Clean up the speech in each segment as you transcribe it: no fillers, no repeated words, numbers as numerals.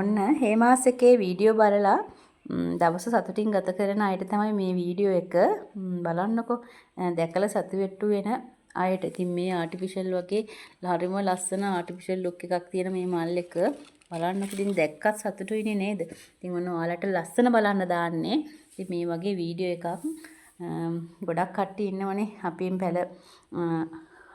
ඔන්න හේමාස් එකේ වීඩියෝ බලලා දවස සතුටින් ගත කරන අයට තමයි මේ වීඩියෝ එක බලන්නකෝ දැකලා සතු වෙට්ටු වෙන අයට. ඉතින් මේ ආටිෆිෂල් වගේ හරිම ලස්සන ආටිෆිෂල් ලුක් එකක් තියෙන මේ මල් එක බලන්නකෝ. ඉතින් දැක්කත් සතුටුයිනේ නේද? ඉතින් ඔන්න ඔයාලට ලස්සන බලන්න දාන්නේ. ඉතින් මේ වගේ වීඩියෝ එකක් ගොඩක් කට්ටිය ඉන්නවනේ අපින් පැල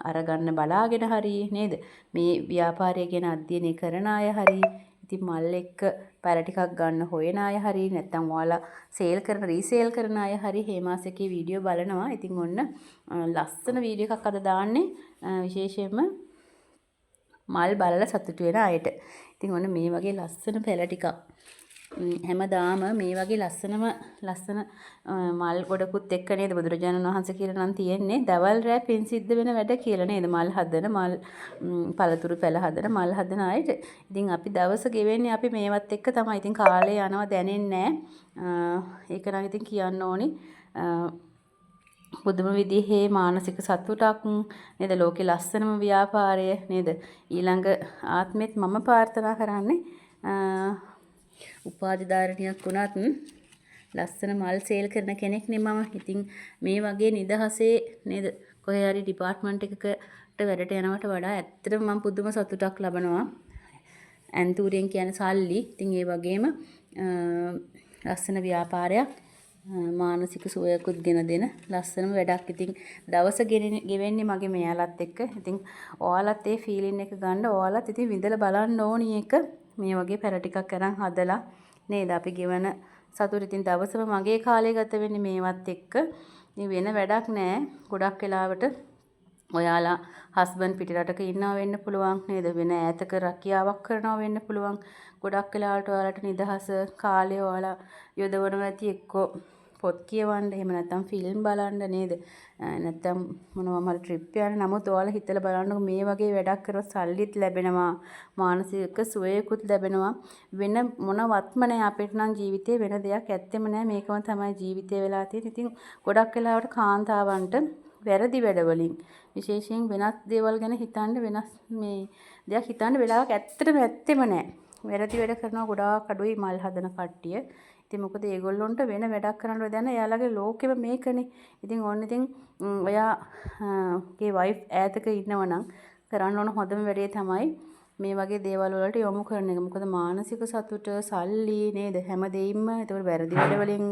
අරගන්න බලාගෙන හරි නේද? මේ ව්‍යාපාරය ගැන අධ්‍යයනය කරන අය හරි ඉතින් මල් එක්ක පැල ටිකක් ගන්න හොයන අය හරි නැත්නම් ඔයාලා සේල් කරන රීසේල් කරන අය හරි හේමාස් එකේ වීඩියෝ බලනවා. ඉතින් ඔන්න ලස්සන වීඩියෝ එකක් අද දාන්නේ විශේෂයෙන්ම මල් බලලා සතුටු වෙන අයට. ඉතින් ඔන්න මේ වගේ ලස්සන පැල ටිකක් හැමදාම මේ වගේ ලස්සන මල් ගොඩකුත් එක්ක නේද බුදුරජාණන් වහන්සේ කියලා නම් තියෙන්නේ දවල් රැ පින් සිද්ධ වෙන වැඩ කියලා නේද මල් හදන මල් පළතුරු පැල හදන මල් හදන අයට. ඉතින් අපි දවස ගෙවෙන්නේ අපි මේවත් එක්ක තමයි. ඉතින් කාලේ යනවා දැනෙන්නේ නැහැ. ඒක නම් ඉතින් කියන්න ඕනි. බුදුම විදිහේ මානසික සතුටක් නේද ලෝකේ ලස්සනම ව්‍යාපාරය නේද ඊළඟ ආත්මෙත් මම ප්‍රාර්ථනා කරන්නේ උපාධිධාරණයක් වුණත් ලස්සන මල් සේල් කරන කෙනෙක් නේ මම. ඉතින් මේ වගේ නිදහසේ නේද කොහේ හරි ඩිපාර්ට්මන්ට් එකකට වැඩට යනවට වඩා ඇත්තටම මම පුදුම සතුටක් ලබනවා. ඇන්තූරියෙන් කියන්නේ සල්ලි. ඉතින් ඒ වගේම ලස්සන ව්‍යාපාරයක් මානසික සුවයකුත් ගෙන දෙන ලස්සනම වැඩක්. ඉතින් දවස ගෙවෙන්නේ මගේ මෙයාලත් එක්ක. ඉතින් ඔයාලත් ඒ ෆීලින් එක ගන්න ඔයාලත් ඉතින් විඳලා බලන්න ඕනි එක. මේ වගේ පැල ටිකක් අරන් හදලා නේද අපි ගෙවන සතුට. ඉතින් දවසම මගේ කාලය ගත වෙන්නේ මේවත් එක්ක. ඉතින් වෙන වැඩක් නැහැ. ගොඩක් වෙලාවට ඔයාලා හස්බන්ඩ් පිටරටක ඉන්නවා වෙන්න පුළුවන් නේද? වෙන ඈතක රැකියාවක් කරනවා වෙන්න පුළුවන්. ගොඩක් වෙලාවට ඔයාලට නිදහස කාලය ඔයාලා යොදවනවා ඇති එක්කෝ පොත් කියවන්න එහෙම නැත්නම් ෆිල්ම් බලන්න නේද? නැත්නම් මොනවාම හරි ට්‍රිප් යන්න. නමුත් ඔයාලා හිතලා බලන්නකො මේ වගේ වැඩක් කරොත් සල්ලිත් ලැබෙනවා. මානසික සුවයකුත් ලැබෙනවා. වෙන මොනවත්ම නැහැ අපිට නම් ජීවිතේ වෙන දෙයක් ඇත්තෙම නැහැ. මේකම තමයි ජීවිතේ වෙලා තියෙන්නේ. ඉතින් ගොඩක් වෙලාවට කාන්තාවන්ට වැරදි වැඩවලින් විශේෂයෙන් වෙනස් දේවල් ගැන හිතන්න වෙනස් මේ දෙයක් හිතන්න වෙලාවක් ඇත්තෙම නැහැ. වැරදි වැඩ කරනවා ගොඩාක් අඩුයි මල් හදන කට්ටිය. ඉතින් මොකද ඒගොල්ලොන්ට වෙන වැඩක් කරන්න දැන එයාලගේ ලෝකෙම මේකනේ. ඉතින් ඕන්න ඉතින් ඔයාගේ වයිෆ් ඈතක ඉන්නවනම් කරන්න ඕන හොඳම වැඩේ තමයි මේ වගේ දේවල් වලට යොමු කරන එක. මොකද මානසික සතුට සල්ලි නේද හැම දෙයින්ම ඒතකොට වැරදි වැඩ වලින්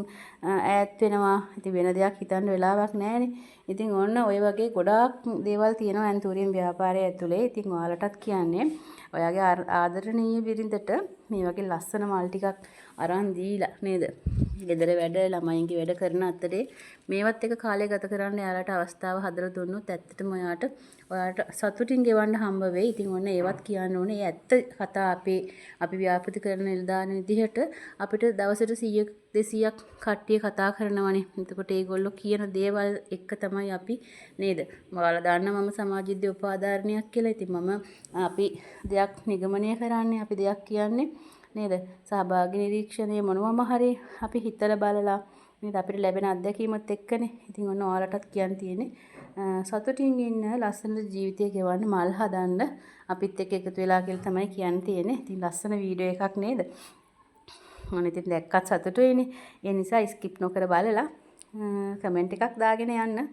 ඈත් වෙනවා. ඉතින් වෙන දෙයක් හිතන්න වෙලාවක් නැහැනේ. ඉතින් ඕන්න ඔය වගේ ගොඩාක් දේවල් තියෙනවා ඇන්තූරියම් ව්‍යාපාරය ඇතුලේ. ඉතින් ඔයාලටත් කියන්නේ ඔයාගේ ආදරණීය බිරිඳට මේ වගේ ලස්සන මල් ටිකක් අරන් දීලා නේද? ගෙදර වැඩ ළමයින්ගේ වැඩ කරන අතරේ මේවත් එක කාලය ගත කරන්න යාලට අවස්ථාව හදලා දුන්නොත් ඇත්තටම ඔයාට සතුටින් ගෙවන්න හම්බ වෙයි. ඉතින් ඔන්න ඒවත් කියන්න ඕනේ. ඒ ඇත්ත කතා අපි ව්‍යාපෘති කරන නිලධාරි විදිහට අපිට දවසට 100ක් 200ක් කට්ටිය කතා කරනවනේ. එතකොට ඒගොල්ලෝ කියන දේවල් එක තමයි අපි නේද? ඔයාලා දන්නා මම සමාජ උපාධාරණයක් කියලා. ඉතින් අපි දෙයක් නිගමනය කරන්නේ අපි දෙයක් කියන්නේ නේද? සහභාගී නිරීක්ෂණය මොනවම හරි අපි හිතලා බලලා නේද අපිට ලැබෙන අත්දැකීමත් එක්කනේ. ඉතින් ඔන්න ඔයාලටත් කියන්න තියෙන්නේ සතුටින් ඉන්න ලස්සන ජීවිතය ගෙවන්න මල් හදන්න අපිත් එක්ක එකතු වෙලා කියලා තමයි කියන්න තියෙන්නේ. ඉතින් ලස්සන වීඩියෝ එකක් නේද? මම ඉතින් දැක්කත් සතුටුයිනේ. ඒ නිසා ස්කිප් නොකර බලලා කමෙන්ට් එකක් දාගෙන යන්න.